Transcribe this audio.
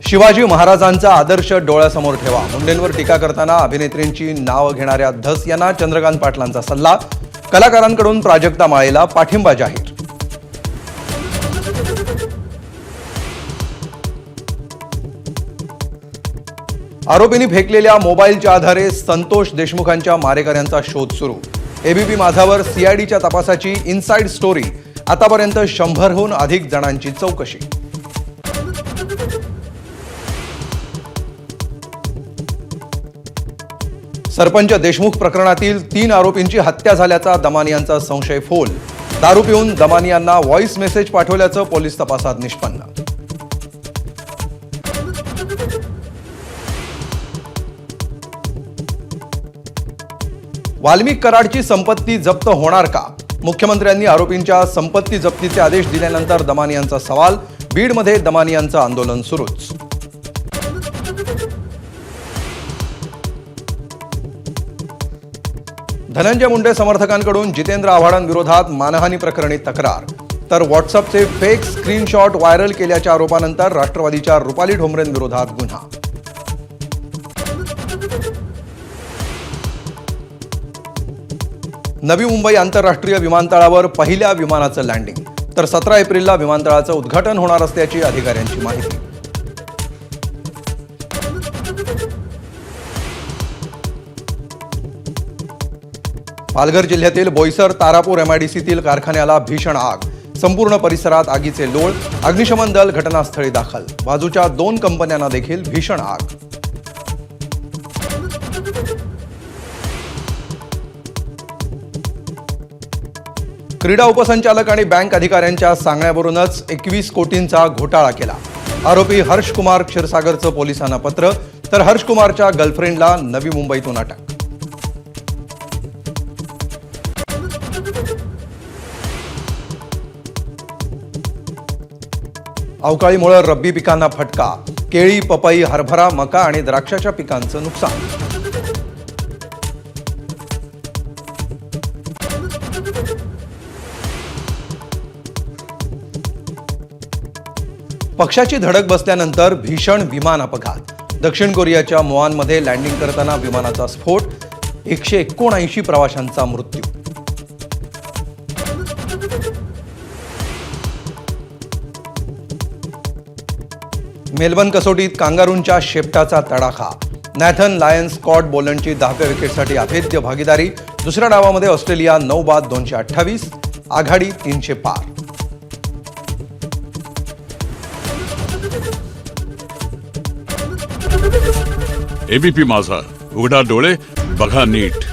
शिवाजी महाराजांचा आदर्श डोळ्यासमोर ठेवा. मुंडेंवर टीका करताना अभिनेत्रींची नाव घेणाऱ्या धस यांना चंद्रकांत पाटलांचा सल्ला. कलाकारांकडून प्राजक्ता माळेला पाठिंबा जाहीर. आरोपींनी फेकलेल्या मोबाईलच्या आधारे संतोष देशमुखांच्या मारेकऱ्यांचा शोध सुरू. एबीपी माझावर सीआयडीच्या तपासाची इनसाइड स्टोरी. आतापर्यंत 100हून अधिक जणांची चौकशी. सरपंच देशमुख प्रकरणातील 3 आरोपींची हत्या झाल्याचा दमानियांचा संशय फोल. दारू पिऊन दमानियांना व्हॉइस मेसेज पाठवल्याचं पोलीस तपासात निष्पन्न. वाल्मिक कराडची संपत्ती जप्त होणार का? मुख्यमंत्र्यांनी आरोपींच्या संपत्ती जप्तीचे आदेश दिल्यानंतर दमानियांचा सवाल. बीडमध्ये दमानियांचं आंदोलन सुरूच. धनंजय मुंडे समर्थकांकडून जितेंद्र आव्हाडांविरोधात मानहानी प्रकरणी तक्रार. तर व्हॉट्सअपचे फेक स्क्रीनशॉट व्हायरल केल्याच्या आरोपानंतर राष्ट्रवादीच्या रुपाली ढोंबरेंविरोधात गुन्हा. नवी मुंबई आंतरराष्ट्रीय विमानतळावर पहिल्या विमानाचं लँडिंग. तर 17 एप्रिलला विमानतळाचं उद्घाटन होणार असल्याची अधिकाऱ्यांची माहिती. पालघर जिल्ह्यातील बोईसर तारापूर एमआयडीसीतील कारखान्याला भीषण आग. संपूर्ण परिसरात आगीचे लोळ. अग्निशमन दल घटनास्थळी दाखल. बाजूच्या 2 कंपन्यांना देखील भीषण आग. क्रीडा उपसंचालक आणि बँक अधिकाऱ्यांच्या सांगण्यावरूनच 21 कोटींचा घोटाळा केला. आरोपी हर्ष कुमार क्षीरसागरचं पोलिसांना पत्र. तर हर्ष कुमारच्या गर्लफ्रेंडला नवी मुंबईतून अटक. अवकाळीमुळे रब्बी पिकांना फटका. केळी, पपई, हरभरा, मका आणि द्राक्षाच्या पिकांचं नुकसान. पक्षाची धडक बसल्यानंतर भीषण विमान अपघात. दक्षिण कोरियाच्या मोआनमध्ये लँडिंग करताना विमानाचा स्फोट. 179 प्रवाशांचा मृत्यू. मेलबर्न कसोटीत कांगारूंच्या शेपटाचा तडाखा. नॅथन लायन स्कॉट बोलंडची 10व्या विकेटसाठी अभेद्य भागीदारी. दुसऱ्या डावामध्ये ऑस्ट्रेलिया 9 बाद 228. आघाडी 300 पार. एबीपी माझा, उघडा डोळे बघा नीट.